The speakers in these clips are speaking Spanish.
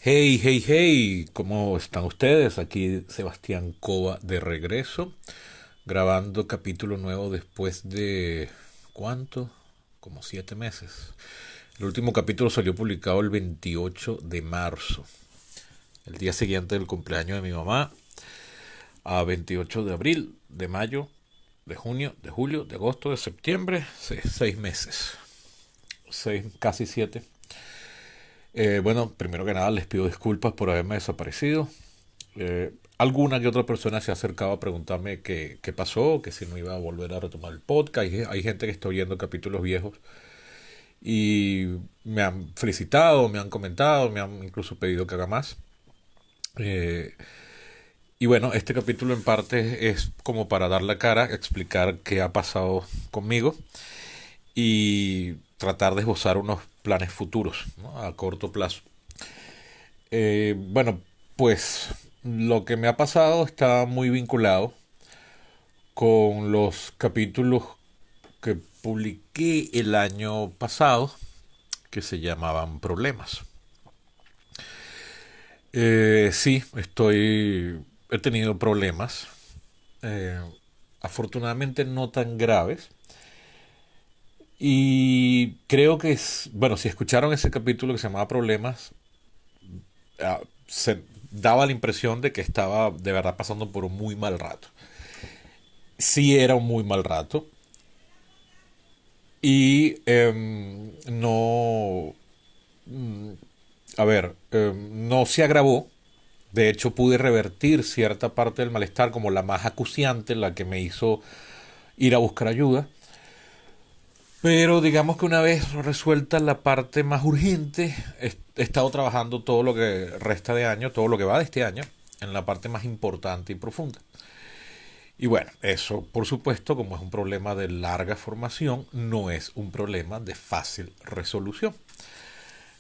Hey, hey, hey, ¿cómo están ustedes? Aquí Sebastián Cova de regreso, grabando capítulo nuevo después de... ¿cuánto? Como 7 meses. El último capítulo salió publicado el 28 de marzo, el día siguiente del cumpleaños de mi mamá, a 28 de abril, de mayo, de junio, de julio, de agosto, de septiembre, 6 meses, casi 7. Bueno, primero que nada les pido disculpas por haberme desaparecido. Alguna que otra persona se ha acercado a preguntarme qué pasó, que si no iba a volver a retomar el podcast. Hay gente que está oyendo capítulos viejos y me han felicitado, me han comentado, me han incluso pedido que haga más. Eh, y bueno, este capítulo en parte es como para dar la cara, explicar qué ha pasado conmigo y tratar de esbozar unos planes futuros, ¿no? A corto plazo. Bueno, pues lo que me ha pasado está muy vinculado con los capítulos que publiqué el año pasado que se llamaban Problemas. Sí, he tenido problemas, eh, afortunadamente no tan graves, y creo que bueno, si escucharon ese capítulo que se llamaba Problemas, se daba la impresión de que estaba de verdad pasando por un muy mal rato. Sí era un muy mal rato y no, a ver, no se agravó. De hecho, pude revertir cierta parte del malestar, como la más acuciante, la que me hizo ir a buscar ayuda. Pero digamos que una vez resuelta la parte más urgente, he estado trabajando todo lo que resta de año, todo lo que va de este año, en la parte más importante y profunda. Y bueno, eso por supuesto, como es un problema de larga formación, no es un problema de fácil resolución.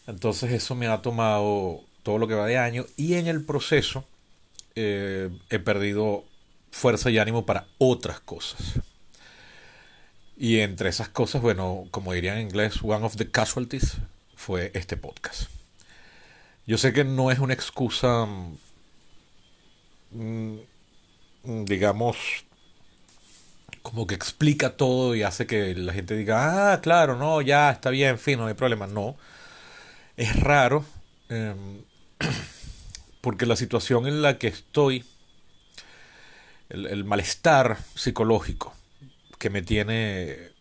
Entonces eso me ha tomado todo lo que va de año y en el proceso he perdido fuerza y ánimo para otras cosas. Y entre esas cosas, bueno, como dirían en inglés, one of the casualties fue este podcast. Yo sé que no es una excusa, mm, digamos, como que explica todo y hace que la gente diga, ah, claro, no, ya está bien, en fin, no hay problema. No, es raro, eh, porque la situación en la que estoy, el malestar psicológico que me tiene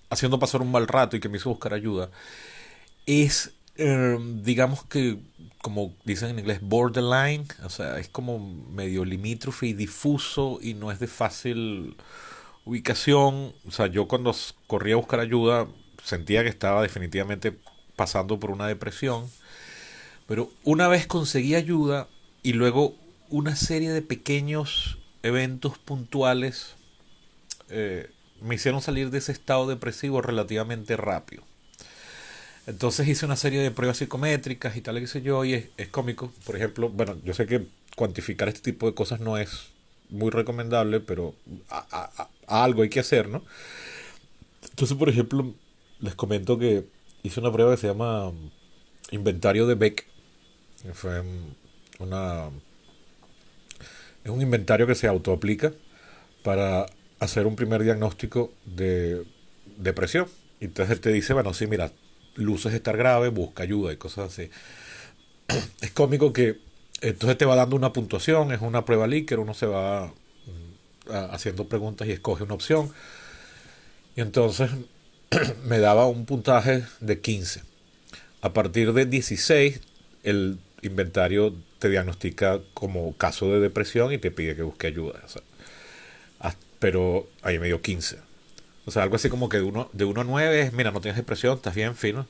haciendo pasar un mal rato y que me hizo buscar ayuda, es, digamos que, como dicen en inglés, borderline, o sea, es como medio limítrofe y difuso y no es de fácil ubicación. O sea, yo cuando corría a buscar ayuda sentía que estaba definitivamente pasando por una depresión, pero una vez conseguí ayuda y luego una serie de pequeños eventos puntuales me hicieron salir de ese estado depresivo relativamente rápido. Entonces hice una serie de pruebas psicométricas y tal, qué sé yo, y es cómico. Por ejemplo, bueno, yo sé que cuantificar este tipo de cosas no es muy recomendable, pero a algo hay que hacer, ¿no? Entonces, por ejemplo, les comento que hice una prueba que se llama inventario de Beck. Que fue una, es un inventario que se autoaplica para hacer un primer diagnóstico de depresión. Y entonces te dice, bueno, sí, mira, luces estar grave, busca ayuda y cosas así. Es cómico que entonces te va dando una puntuación, es una prueba Likert, uno se va haciendo preguntas y escoge una opción. Y entonces me daba un puntaje de 15. A partir de 16, el inventario te diagnostica como caso de depresión y te pide que busque ayuda. O sea, pero ahí me dio 15. O sea, algo así como que de uno a 9 es, mira, no tienes depresión, estás bien, fino.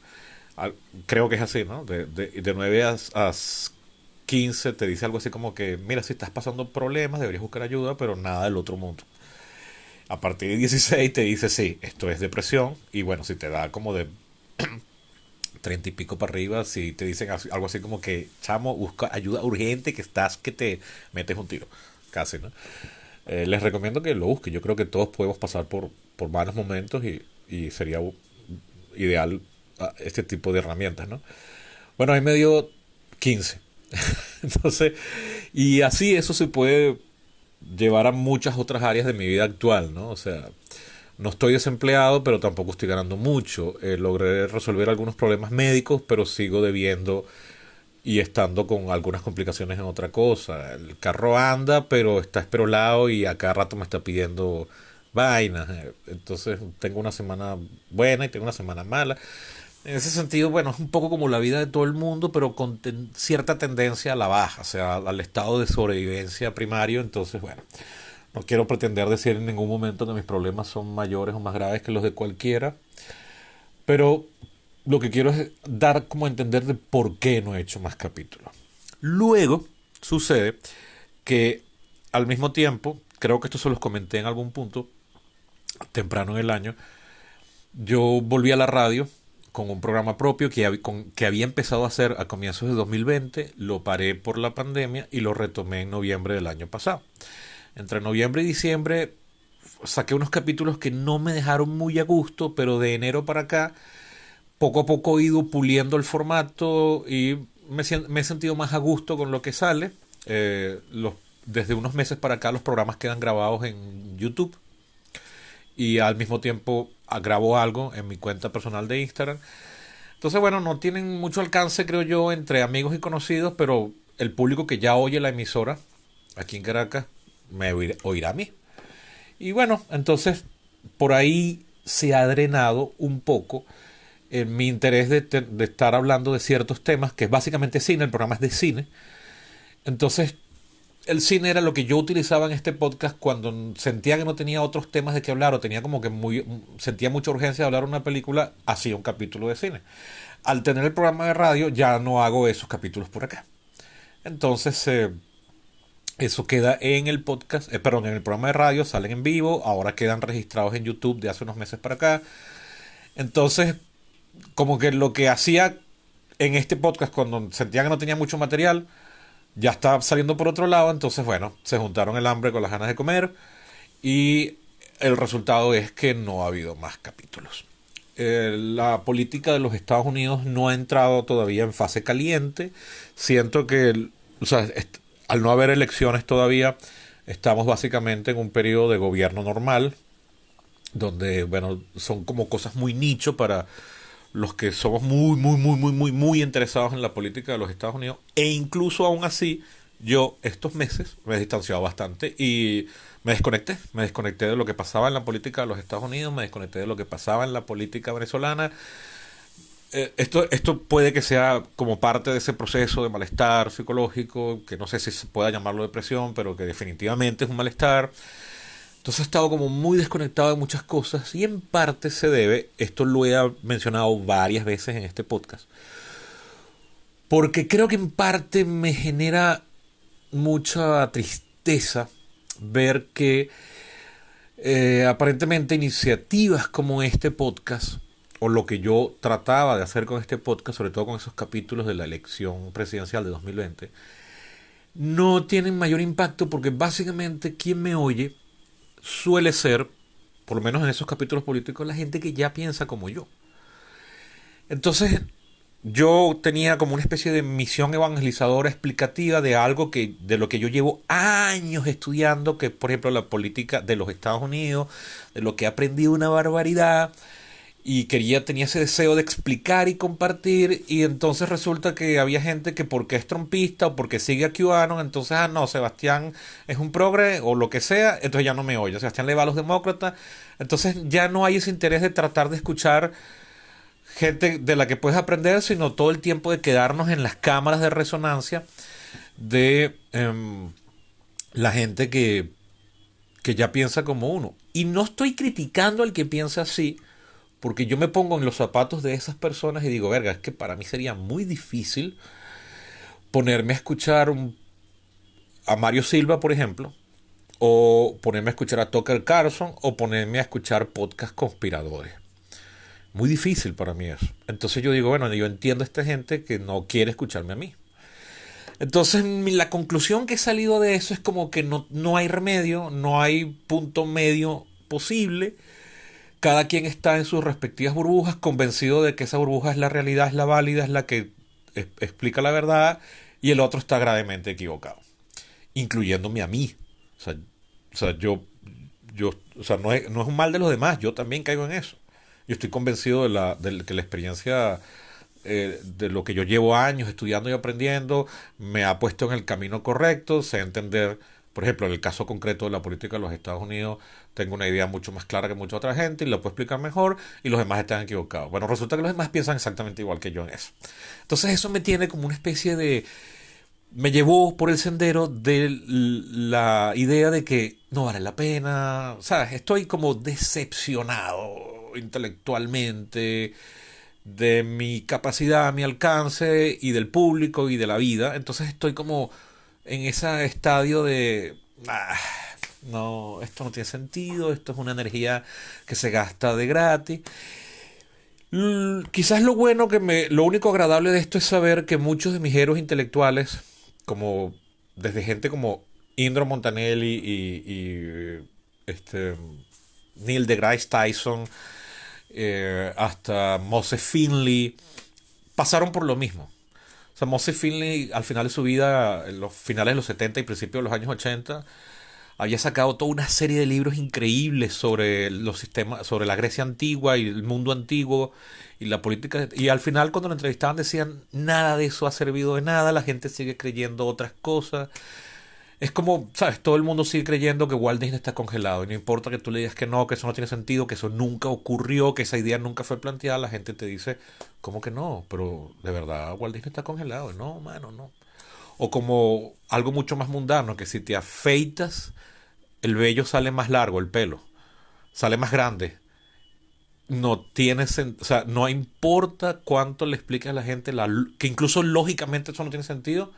Creo que es así, ¿no? De 9 a 15 te dice algo así como que, mira, si estás pasando problemas, deberías buscar ayuda, pero nada del otro mundo. A partir de 16 te dice, sí, esto es depresión. Y bueno, si te da como de 30 y pico para arriba, si te dicen algo así como que, chamo, busca ayuda urgente, que te metes un tiro. Casi, ¿no? Les recomiendo que lo busquen. Yo creo que todos podemos pasar por malos momentos y sería ideal este tipo de herramientas, ¿no? Bueno, ahí me dio 15. Entonces, y así eso se puede llevar a muchas otras áreas de mi vida actual, ¿no? O sea, no estoy desempleado, pero tampoco estoy ganando mucho. Logré resolver algunos problemas médicos, pero sigo debiendo y estando con algunas complicaciones en otra cosa. El carro anda, pero está esperolado y a cada rato me está pidiendo vainas. Entonces tengo una semana buena y tengo una semana mala. En ese sentido, bueno, es un poco como la vida de todo el mundo, pero con cierta tendencia a la baja, o sea, al estado de sobrevivencia primario. Entonces, bueno, no quiero pretender decir en ningún momento que mis problemas son mayores o más graves que los de cualquiera, pero lo que quiero es dar como a entender de por qué no he hecho más capítulos. Luego sucede que al mismo tiempo, creo que esto se los comenté en algún punto, temprano en el año, yo volví a la radio con un programa propio que había empezado a hacer a comienzos de 2020, lo paré por la pandemia y lo retomé en noviembre del año pasado. Entre noviembre y diciembre saqué unos capítulos que no me dejaron muy a gusto, pero de enero para acá poco a poco he ido puliendo el formato y me he sentido más a gusto con lo que sale. Desde unos meses para acá los programas quedan grabados en YouTube y al mismo tiempo grabo algo en mi cuenta personal de Instagram. Entonces, bueno, no tienen mucho alcance, creo yo, entre amigos y conocidos, pero el público que ya oye la emisora aquí en Caracas me oirá a mí. Y bueno, entonces por ahí se ha drenado un poco mi interés de estar hablando de ciertos temas, que es básicamente cine, el programa es de cine. Entonces, el cine era lo que yo utilizaba en este podcast cuando sentía que no tenía otros temas de qué hablar o tenía como que sentía mucha urgencia de hablar de una película, hacía un capítulo de cine. Al tener el programa de radio ya no hago esos capítulos por acá. Entonces, eso queda en el podcast, perdón, en el programa de radio, salen en vivo, ahora quedan registrados en YouTube de hace unos meses para acá. Entonces, como que lo que hacía en este podcast cuando sentía que no tenía mucho material, ya está saliendo por otro lado. Entonces, bueno, se juntaron el hambre con las ganas de comer y el resultado es que no ha habido más capítulos. La política de los Estados Unidos no ha entrado todavía en fase caliente. Siento que, o sea, al no haber elecciones todavía, estamos básicamente en un periodo de gobierno normal, donde, bueno, son como cosas muy nicho para los que somos muy interesados en la política de los Estados Unidos. E incluso aún así, yo estos meses me he distanciado bastante y me desconecté de lo que pasaba en la política de los Estados Unidos, me desconecté de lo que pasaba en la política venezolana. Esto puede que sea como parte de ese proceso de malestar psicológico, que no sé si se pueda llamarlo depresión, pero que definitivamente es un malestar. Entonces he estado como muy desconectado de muchas cosas y en parte se debe, esto lo he mencionado varias veces en este podcast, porque creo que en parte me genera mucha tristeza ver que aparentemente iniciativas como este podcast, o lo que yo trataba de hacer con este podcast, sobre todo con esos capítulos de la elección presidencial de 2020, no tienen mayor impacto porque básicamente quien me oye suele ser, por lo menos en esos capítulos políticos, la gente que ya piensa como yo. Entonces, yo tenía como una especie de misión evangelizadora explicativa de algo de lo que yo llevo años estudiando, que es, por ejemplo, la política de los Estados Unidos, de lo que he aprendido una barbaridad, y tenía ese deseo de explicar y compartir, y entonces resulta que había gente que porque es trompista o porque sigue a QAnon, entonces, no, Sebastián es un progre o lo que sea, entonces ya no me oye, Sebastián le va a los demócratas, entonces ya no hay ese interés de tratar de escuchar gente de la que puedes aprender, sino todo el tiempo de quedarnos en las cámaras de resonancia de la gente que ya piensa como uno. Y no estoy criticando al que piensa así, porque yo me pongo en los zapatos de esas personas y digo, verga, es que para mí sería muy difícil ponerme a escuchar a Mario Silva, por ejemplo, o ponerme a escuchar a Tucker Carlson, o ponerme a escuchar podcast conspiradores. Muy difícil para mí eso. Entonces yo digo, bueno, yo entiendo a esta gente que no quiere escucharme a mí. Entonces la conclusión que he salido de eso es como que no hay remedio, no hay punto medio posible. Cada quien está en sus respectivas burbujas, convencido de que esa burbuja es la realidad, es la válida, es la que explica la verdad y el otro está gravemente equivocado, incluyéndome a mí. O sea, o sea, no es un mal de los demás, yo también caigo en eso. Yo estoy convencido de que la experiencia de lo que yo llevo años estudiando y aprendiendo me ha puesto en el camino correcto, sé entender, por ejemplo, en el caso concreto de la política de los Estados Unidos, tengo una idea mucho más clara que mucha otra gente y la puedo explicar mejor y los demás están equivocados. Bueno, resulta que los demás piensan exactamente igual que yo en eso. Entonces eso me tiene como una especie de me llevó por el sendero de la idea de que no vale la pena, ¿sabes? Estoy como decepcionado intelectualmente de mi capacidad, mi alcance y del público y de la vida. Entonces estoy como en ese estadio de... no, esto no tiene sentido, esto es una energía que se gasta de gratis. Quizás lo único agradable de esto es saber que muchos de mis héroes intelectuales, como desde gente como Indro Montanelli este Neil deGrasse Tyson, hasta Moses Finley, pasaron por lo mismo. O sea, Moses Finley al final de su vida, en los finales de los 70 y principios de los años 80, había sacado toda una serie de libros increíbles sobre los sistemas, sobre la Grecia antigua y el mundo antiguo y la política. Y al final, cuando lo entrevistaban, decían: nada de eso ha servido de nada, la gente sigue creyendo otras cosas. Es como, ¿sabes? Todo el mundo sigue creyendo que Walt Disney está congelado. Y no importa que tú le digas que no, que eso no tiene sentido, que eso nunca ocurrió, que esa idea nunca fue planteada, la gente te dice: ¿cómo que no? Pero de verdad, Walt Disney está congelado. No, mano, no. O como algo mucho más mundano, que si te afeitas el vello sale más largo, el pelo, sale más grande. No tiene o sea, no importa cuánto le expliques a la gente que incluso lógicamente eso no tiene sentido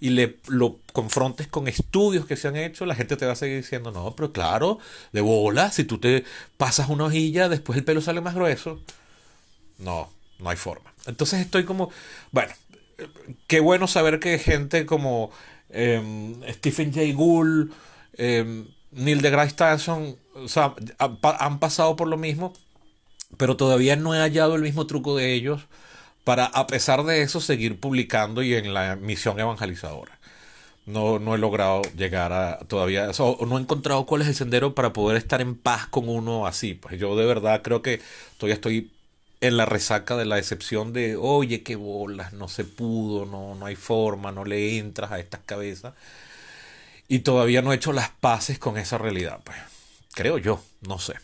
y lo confrontes con estudios que se han hecho, la gente te va a seguir diciendo: no, pero claro, de bola, si tú te pasas una hojilla, después el pelo sale más grueso. No, no hay forma. Entonces estoy como, bueno, qué bueno saber que gente como Stephen Jay Gould, Neil deGrasse Tyson, o sea, han pasado por lo mismo, pero todavía no he hallado el mismo truco de ellos para, a pesar de eso, seguir publicando y en la misión evangelizadora. No he logrado llegar a todavía eso, o no he encontrado cuál es el sendero para poder estar en paz con uno así. Pues yo de verdad creo que todavía estoy en la resaca de la decepción de: oye, qué bolas, no se pudo, no hay forma, no le entras a estas cabezas. Y todavía no he hecho las paces con esa realidad, pues. Creo yo, no sé.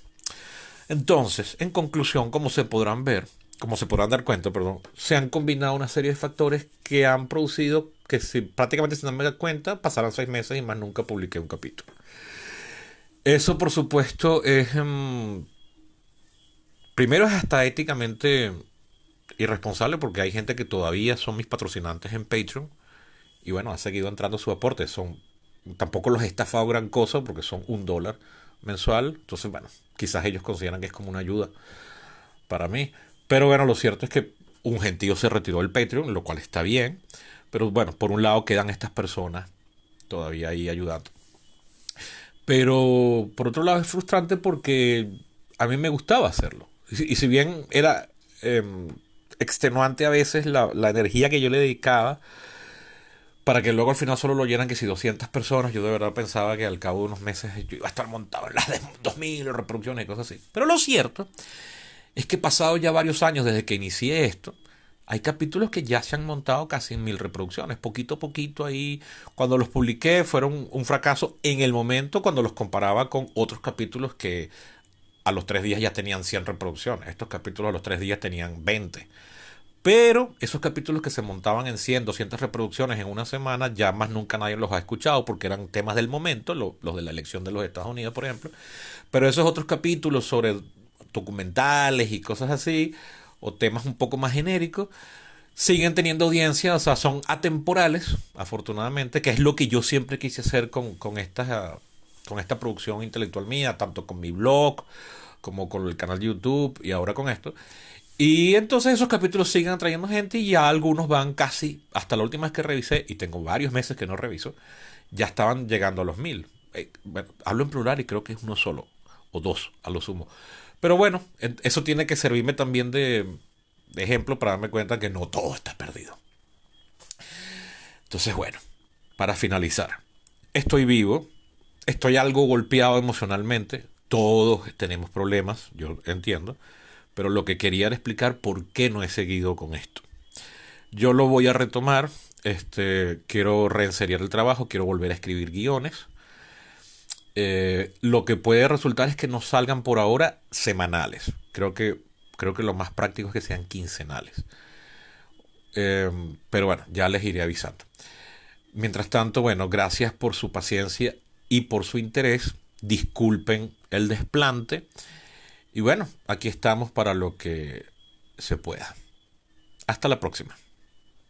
Entonces, en conclusión, como se podrán dar cuenta, perdón, se han combinado una serie de factores que han producido que, si prácticamente sin darme cuenta, pasaran 6 meses y más nunca publiqué un capítulo. Eso, por supuesto, es primero es hasta éticamente irresponsable, porque hay gente que todavía son mis patrocinantes en Patreon y bueno, ha seguido entrando su aporte. Tampoco los he estafado gran cosa porque son $1 mensual. Entonces, bueno, quizás ellos consideran que es como una ayuda para mí. Pero bueno, lo cierto es que un gentío se retiró del Patreon, lo cual está bien. Pero bueno, por un lado quedan estas personas todavía ahí ayudando. Pero por otro lado es frustrante porque a mí me gustaba hacerlo. Y si bien era extenuante a veces la energía que yo le dedicaba, para que luego al final solo lo llenan que si 200 personas, yo de verdad pensaba que al cabo de unos meses yo iba a estar montado en las de 2000 reproducciones y cosas así. Pero lo cierto es que pasado ya varios años desde que inicié esto, hay capítulos que ya se han montado casi en 1000 reproducciones. Poquito a poquito ahí, cuando los publiqué fueron un fracaso en el momento cuando los comparaba con otros capítulos que a los 3 días ya tenían 100 reproducciones. Estos capítulos a los 3 días tenían 20. Pero esos capítulos que se montaban en 100, 200 reproducciones en una semana, ya más nunca nadie los ha escuchado porque eran temas del momento, los de la elección de los Estados Unidos, por ejemplo. Pero esos otros capítulos sobre documentales y cosas así, o temas un poco más genéricos, siguen teniendo audiencia, o sea, son atemporales, afortunadamente, que es lo que yo siempre quise hacer con esta producción intelectual mía, tanto con mi blog como con el canal de YouTube y ahora con esto. Y entonces esos capítulos siguen atrayendo gente y ya algunos van casi, hasta la última vez que revisé, y tengo varios meses que no reviso, ya estaban llegando a los 1000. Bueno, hablo en plural y creo que es uno solo, o dos a lo sumo. Pero bueno, eso tiene que servirme también de ejemplo para darme cuenta que no todo está perdido. Entonces, bueno, para finalizar, estoy vivo, estoy algo golpeado emocionalmente, todos tenemos problemas, yo entiendo, pero lo que quería era explicar por qué no he seguido con esto. Yo lo voy a retomar, quiero reinseriar el trabajo, quiero volver a escribir guiones. Lo que puede resultar es que no salgan por ahora semanales. Creo que lo más práctico es que sean quincenales. Pero bueno, ya les iré avisando. Mientras tanto, bueno, gracias por su paciencia y por su interés. Disculpen el desplante. Y bueno, aquí estamos para lo que se pueda. Hasta la próxima.